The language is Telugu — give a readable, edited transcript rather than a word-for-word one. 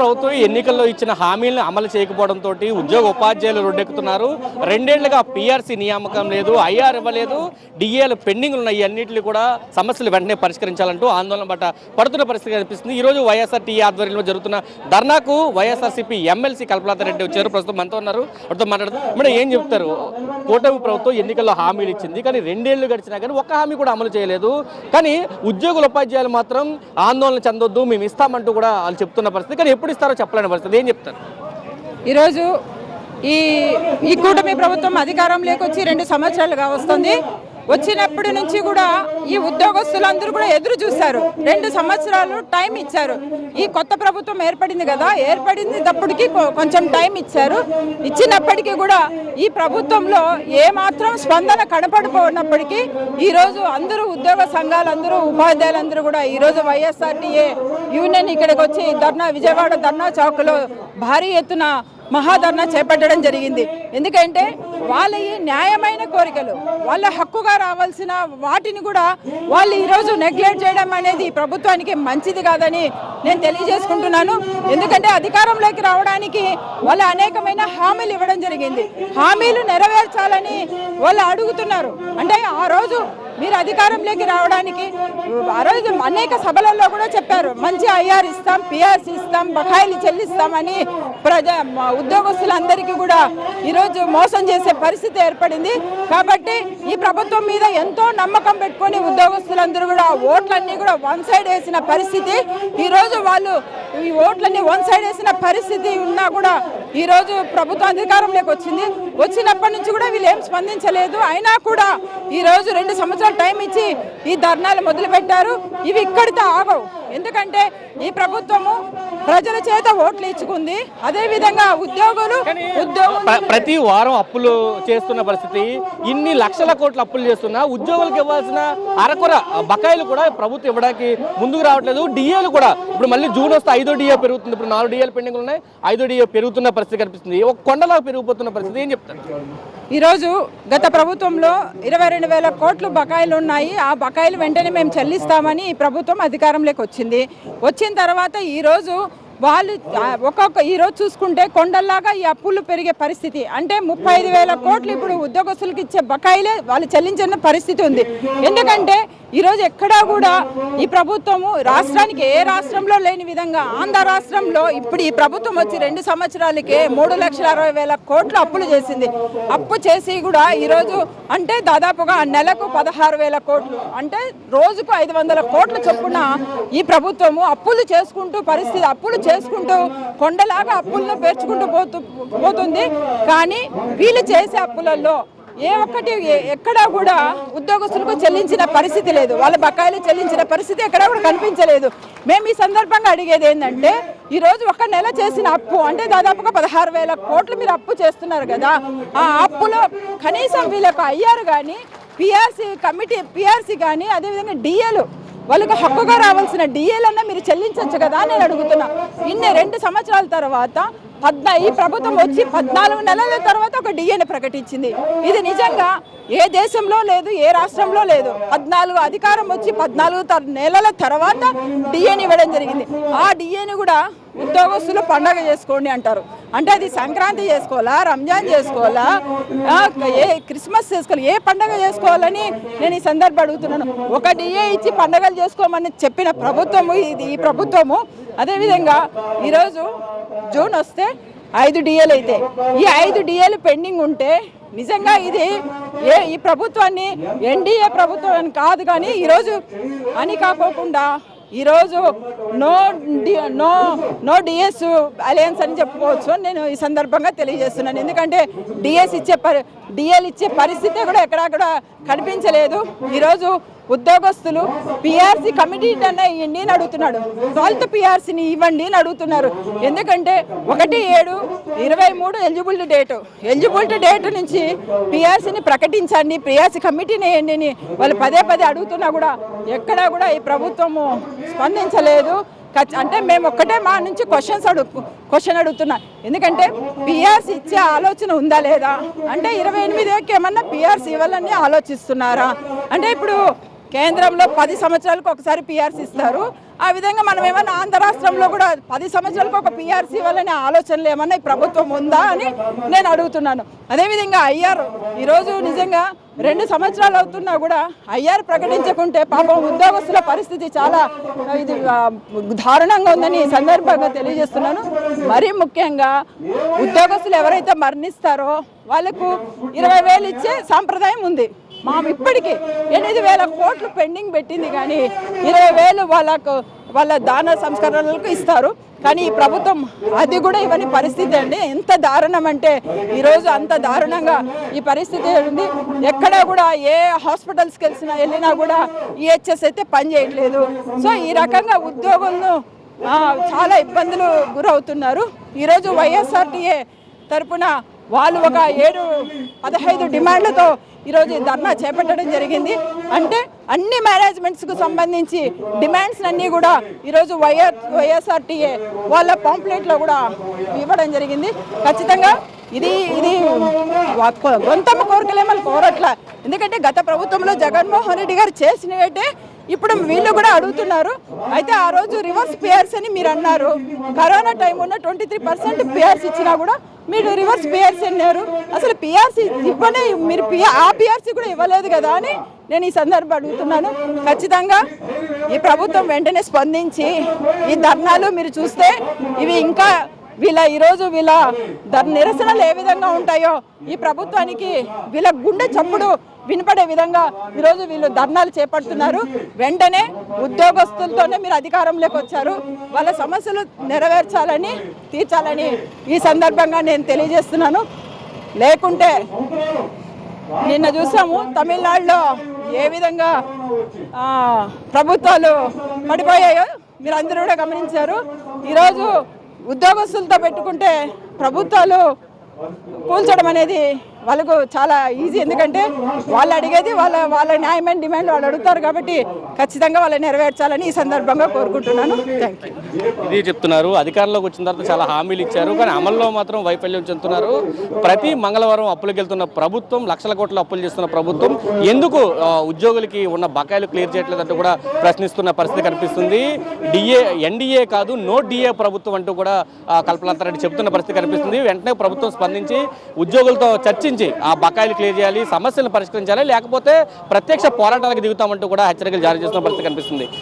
ప్రభుత్వం ఎన్నికల్లో ఇచ్చిన హామీలను అమలు చేయకపోవడంతో ఉద్యోగ ఉపాధ్యాయులు రోడ్డెక్కుతున్నారు. 2 ఏళ్లుగా పీఆర్సీ నియామకం లేదు, ఐఆర్ ఇవ్వలేదు, డిఏలు పెండింగ్ ఉన్నాయి. అన్నింటినీ కూడా సమస్యలు వెంటనే పరిష్కరించాలంటూ ఆందోళన పడుతున్న పరిస్థితి కనిపిస్తుంది. ఈరోజు వైఎస్ఆర్టీఏ ఆధ్వర్యంలో జరుగుతున్న ధర్నాకు వైఎస్ఆర్సీపీ ఎమ్మెల్సీ కల్పనాథరెడ్డి వచ్చారు. ప్రస్తుతం మనతో ఉన్నారు, వాటితో మాట్లాడుతూ మేడం ఏం చెప్తారు? కూటమి ప్రభుత్వం ఎన్నికల్లో హామీలు ఇచ్చింది, కానీ 2 ఏళ్లు గడిచినా కానీ ఒక్క హామీ కూడా అమలు చేయలేదు. కానీ ఉద్యోగుల ఉపాధ్యాయులు మాత్రం ఆందోళన చెందొద్దు, మేము ఇస్తామంటూ కూడా వాళ్ళు చెప్తున్న పరిస్థితి. కానీ ఎప్పుడు ఇస్తారో చెప్పలేని పరిస్థితి. ఏం చెప్తారు? ఈరోజు ఈ కూటమి ప్రభుత్వం అధికారంలోకి వచ్చి 2 సంవత్సరాలుగా వస్తుంది. వచ్చినప్పటి నుంచి కూడా ఈ ఉద్యోగస్తులందరూ కూడా ఎదురు చూశారు. 2 సంవత్సరాలు టైం ఇచ్చారు. ఈ కొత్త ప్రభుత్వం ఏర్పడింది కదా, ఏర్పడినప్పటికీ కొంచెం టైం ఇచ్చారు. ఇచ్చినప్పటికీ కూడా ఈ ప్రభుత్వంలో ఏమాత్రం స్పందన కనపడిపోయినప్పటికీ ఈరోజు అందరూ ఉద్యోగ సంఘాలందరూ ఉపాధ్యాయులందరూ కూడా ఈరోజు వైఎస్ఆర్టీఏ యూనియన్ ఇక్కడికి వచ్చి విజయవాడ ధర్నా చౌక్లో భారీ ఎత్తున మహాధర్నా చేపట్టడం జరిగింది. ఎందుకంటే వాళ్ళ ఈ న్యాయమైన కోరికలు, వాళ్ళ హక్కుగా రావాల్సిన వాటిని కూడా వాళ్ళు ఈరోజు నెగ్లెక్ట్ చేయడం అనేది ప్రభుత్వానికి మంచిది కాదని నేను తెలియజేసుకుంటున్నాను. ఎందుకంటే అధికారంలోకి రావడానికి వాళ్ళు అనేకమైన హామీలు ఇవ్వడం జరిగింది. హామీలు నెరవేర్చాలని వాళ్ళు అడుగుతున్నారు. అంటే ఆ రోజు మీరు అధికారంలోకి రావడానికి ఆ రోజు అనేక సభలలో కూడా చెప్పారు, మంచి ఐఆర్ ఇస్తాం, పిఆర్సీ ఇస్తాం, బకాయిలు చెల్లిస్తామని ఉద్యోగస్తులందరికీ కూడా ఈరోజు మోసం చేసే పరిస్థితి ఏర్పడింది. కాబట్టి ఈ ప్రభుత్వం మీద ఎంతో నమ్మకం పెట్టుకొని ఉద్యోగస్తులందరూ కూడా ఓట్లన్నీ కూడా వన్ సైడ్ వేసిన పరిస్థితి. ఈరోజు వాళ్ళు ఈ ఓట్లన్నీ వన్ సైడ్ వేసిన పరిస్థితి ఉన్నా కూడా ఈరోజు ప్రభుత్వం అధికారంలోకి వచ్చింది. వచ్చినప్పటి నుంచి కూడా వీళ్ళు ఏం స్పందించలేదు. అయినా కూడా ఈరోజు 2 సంవత్సరాలు టైం ఇచ్చి ఈ ధర్నాలు మొదలుపెట్టారు. ఇవి ఇక్కడితో ఆగవు. ఎందుకంటే ఈ ప్రభుత్వము ప్రజల చేత ఓట్లు ఇచ్చుకుంది. అదేవిధంగా ఉద్యోగులు ప్రతి వారం అప్పులు చేస్తున్న పరిస్థితి. ఇన్ని లక్షల కోట్ల అప్పులు చేస్తున్నా ఉద్యోగులకు ఇవ్వాల్సిన అరకొర బకాయిలు కూడా ప్రభుత్వం ఇవ్వడానికి ముందుకు రావట్లేదు. డిఏలు కూడా ఇప్పుడు మళ్ళీ జూన్ వస్తే 5వ డిఏ పెరుగుతుంది. ఇప్పుడు 4 డిఏలు పెండింగ్ ఉన్నాయి, 5వ డిఏ పెరుగుతున్న పరిస్థితి కనిపిస్తుంది. ఒక కొండలాగా పెరిగిపోతున్న పరిస్థితి. ఏం చెప్తారు? ఈరోజు గత ప్రభుత్వంలో 22,000 కోట్లు బకాయిలు ఉన్నాయి. ఆ బకాయిలు వెంటనే మేము చెల్లిస్తామని ఈ ప్రభుత్వం అధికారంలోకి వచ్చింది. వచ్చిన తర్వాత ఈరోజు వాళ్ళు ఈరోజు చూసుకుంటే కొండల్లాగా ఈ అప్పులు పెరిగే పరిస్థితి. అంటే 35,000 కోట్లు ఇప్పుడు ఉద్యోగస్తులకు ఇచ్చే బకాయిలే వాళ్ళు చెల్లించిన పరిస్థితి ఉంది. ఎందుకంటే ఈరోజు ఎక్కడా కూడా ఈ ప్రభుత్వము రాష్ట్రానికి ఏ రాష్ట్రంలో లేని విధంగా ఆంధ్ర రాష్ట్రంలో ఇప్పుడు ఈ ప్రభుత్వం వచ్చి 2 సంవత్సరాలకే 3,60,000 కోట్లు అప్పులు చేసింది. అప్పు చేసి కూడా ఈరోజు అంటే దాదాపుగా నెలకు 16,000 కోట్లు, అంటే రోజుకు 500 కోట్ల చొప్పున ఈ ప్రభుత్వము అప్పులు చేసుకుంటూ అప్పులు చేసుకుంటూ కొండలాగా అప్పులను పేర్చుకుంటూ పోతుంది. కానీ వీళ్ళు చేసే అప్పులలో ఏ ఒక్కటి ఎక్కడా కూడా ఉద్యోగస్తులకు చెల్లించిన పరిస్థితి లేదు. వాళ్ళ బకాయిలు చెల్లించిన పరిస్థితి ఎక్కడా కూడా కనిపించలేదు. మేము ఈ సందర్భంగా అడిగేది ఏంటంటే ఈరోజు 1 నెల చేసిన అప్పు అంటే దాదాపుగా 16,000 కోట్లు మీరు అప్పు చేస్తున్నారు కదా. ఆ అప్పులో కనీసం వీళ్ళకు ఐఆర్ కానీ పిఆర్సీ కానీ అదేవిధంగా డిఏలు వాళ్ళకి హక్కుగా రావాల్సిన డిఏలన్నా మీరు చెల్లించవచ్చు కదా నేను అడుగుతున్నా. 2 సంవత్సరాల తర్వాత ఈ ప్రభుత్వం వచ్చి 14 నెలల తర్వాత ఒక డిఏని ప్రకటించింది. ఇది నిజంగా ఏ దేశంలో లేదు, ఏ రాష్ట్రంలో లేదు. 14 అధికారం వచ్చి 14 నెలల తర్వాత డిఏని ఇవ్వడం జరిగింది. ఆ డిఏని కూడా ఉద్యోగస్తులు పండగ చేసుకోండి అంటారు. అంటే అది సంక్రాంతి చేసుకోవాలా, రంజాన్ చేసుకోవాలా, క్రిస్మస్ చేసుకోవాలి, ఏ పండగ చేసుకోవాలని నేను ఈ సందర్భం అడుగుతున్నాను. ఒక డిఏ ఇచ్చి పండగలు చేసుకోమని చెప్పిన ప్రభుత్వము ఈ ప్రభుత్వము. అదేవిధంగా ఈరోజు జూన్ వస్తే 5 డిఏలు అయితే ఈ 5 డిఏలు పెండింగ్ ఉంటే నిజంగా ఇది ఈ ప్రభుత్వాన్ని ఎన్డీఏ ప్రభుత్వం కాదు. కానీ ఈరోజు అని కాకోకుండా ఈరోజు నో డిఎస్ అలయన్స్ అని చెప్పుకోవచ్చు నేను ఈ సందర్భంగా తెలియజేస్తున్నాను. ఎందుకంటే డిఎల్ ఇచ్చే పరిస్థితి కూడా ఎక్కడా కూడా కనిపించలేదు. ఈరోజు ఉద్యోగస్తులు పిఆర్సీ కమిటీ ఇవ్వండి అని అడుగుతున్నాడు. 12th పిఆర్సీని ఇవ్వండి అని అడుగుతున్నారు. ఎందుకంటే 1/7/23 ఎలిజిబిలిటీ డేట్ నుంచి పిఆర్సీని ప్రకటించండి, పిఆర్సీ కమిటీని వేయండి అని వాళ్ళు పదే అడుగుతున్నా కూడా ఎక్కడా కూడా ఈ ప్రభుత్వము స్పందించలేదు. అంటే మేము ఒక్కటే మా నుంచి క్వశ్చన్ అడుగుతున్నా. ఎందుకంటే పిఆర్సీ ఇచ్చే ఆలోచన ఉందా లేదా, అంటే 28కి ఏమన్నా పిఆర్సీ ఇవ్వాలని ఆలోచిస్తున్నారా? అంటే ఇప్పుడు కేంద్రంలో 10 సంవత్సరాలకు ఒకసారి పిఆర్సీ ఇస్తారు. ఆ విధంగా మనం ఏమన్నా ఆంధ్ర రాష్ట్రంలో కూడా 10 సంవత్సరాలకు ఒక పిఆర్సీ ఇవ్వాలనే ఆలోచనలు ఏమన్నా ఈ ప్రభుత్వం ఉందా అని నేను అడుగుతున్నాను. అదేవిధంగా ఐఆర్ ఈరోజు నిజంగా 2 సంవత్సరాలు అవుతున్నా కూడా ఐఆర్ ప్రకటించకుంటే పాపం ఉద్యోగస్తుల పరిస్థితి చాలా ఇది దారుణంగా ఉందని ఈ సందర్భంగా తెలియజేస్తున్నాను. మరీ ముఖ్యంగా ఉద్యోగస్తులు ఎవరైతే మరణిస్తారో వాళ్ళకు 20,000 ఇచ్చే సాంప్రదాయం ఉంది. ఇప్పటికీ 8,000 కోట్లు పెండింగ్ పెట్టింది, కానీ 20,000 వాళ్ళ దాన సంస్కరణలకు ఇస్తారు. కానీ ఈ ప్రభుత్వం అది కూడా ఇవన్నీ పరిస్థితి అండి. ఎంత దారుణం అంటే ఈరోజు అంత దారుణంగా ఈ పరిస్థితి ఉంది. ఎక్కడ కూడా ఏ హాస్పిటల్స్కి వెళ్ళినా కూడా ఈహెచ్ఎస్ అయితే పని చేయట్లేదు. సో ఈ రకంగా ఉద్యోగులను చాలా ఇబ్బందులు గురవుతున్నారు. ఈరోజు వైఎస్ఆర్టీఏ తరపున వాళ్ళు ఒక 15 డిమాండ్లతో ఈరోజు ధర్నా చేపట్టడం జరిగింది. అంటే అన్ని మేనేజ్మెంట్స్కు సంబంధించి డిమాండ్స్ అన్నీ కూడా ఈరోజు వైఎస్ఆర్టీఏ వాళ్ళ పాంప్లెట్లో కూడా ఇవ్వడం జరిగింది. ఖచ్చితంగా ఇది గొంతమ్మ కోరికలేమని కోరట్లా. ఎందుకంటే గత ప్రభుత్వంలో జగన్మోహన్ రెడ్డి గారు చేసినట్టే ఇప్పుడు వీళ్ళు కూడా అడుగుతున్నారు. అయితే ఆ రోజు రివర్స్ పిఆర్సీ అని మీరు అన్నారు. కరోనా టైం ఉన్న 23% పిఆర్సీ ఇచ్చినా కూడా మీరు రివర్స్ పిఆర్సీ అన్నారు. అసలు పిఆర్సీ ఇవ్వనే మీరు ఆ పిఆర్సీ కూడా ఇవ్వలేదు కదా అని నేను ఈ సందర్భం అడుగుతున్నాను. ఖచ్చితంగా ఈ ప్రభుత్వం వెంటనే స్పందించి ఈ ధర్నాలు మీరు చూస్తే ఇవి ఇంకా ఈరోజు వీళ్ళ నిరసనలు ఏ విధంగా ఉంటాయో ఈ ప్రభుత్వానికి వీళ్ళ గుండె చప్పుడు వినపడే విధంగా ఈరోజు వీళ్ళు ధర్నాలు చేపడుతున్నారు. వెంటనే ఉద్యోగస్తులతోనే మీరు అధికారంలోకి వచ్చారు, వాళ్ళ సమస్యలు నెరవేర్చాలని తీర్చాలని ఈ సందర్భంగా నేను తెలియజేస్తున్నాను. లేకుంటే నిన్న చూసాము తమిళనాడులో ఏ విధంగా ప్రభుత్వాలు పడిపోయాయో మీరు అందరూ కూడా గమనించారు. ఈరోజు ఉద్యోగస్తులతో పెట్టుకుంటే ప్రభుత్వాలు కూల్చడం అనేది వాళ్ళకు చాలా ఈజీ. ఎందుకంటే వాళ్ళు అడిగేది వాళ్ళ న్యాయమైన డిమాండ్ వాళ్ళు అడుగుతారు కాబట్టి ఖచ్చితంగా వాళ్ళు నెరవేర్చాలని ఈ సందర్భంగా కోరుకుంటున్నాను. Thank you. ఇది చెప్తున్నారు. అధికారంలోకి వచ్చిన తర్వాత చాలా హామీలు ఇచ్చారు, కానీ అమల్లో మాత్రం వైఫల్యం చెందుతున్నారు. ప్రతి మంగళవారం అప్పులకు వెళ్తున్న ప్రభుత్వం, లక్షల కోట్ల అప్పులు చేస్తున్న ప్రభుత్వం ఎందుకు ఉద్యోగులకి ఉన్న బకాయిలు క్లియర్ చేయట్లేదంటూ కూడా ప్రశ్నిస్తున్న పరిస్థితి కనిపిస్తుంది. ఎన్డీఏ కాదు నో డిఏ ప్రభుత్వం అంటూ కూడా కల్పనాథరెడ్డి చెబుతున్న పరిస్థితి కనిపిస్తుంది. వెంటనే ప్రభుత్వం స్పందించి ఉద్యోగులతో చర్చించి ఆ బకాయిలు క్లియర్ చేయాలి, సమస్యలను పరిష్కరించాలి, లేకపోతే ప్రత్యక్ష పోరాటాలకు దిగుతామంటూ కూడా హెచ్చరికలు జారీ చేస్తున్న పరిస్థితి కనిపిస్తుంది.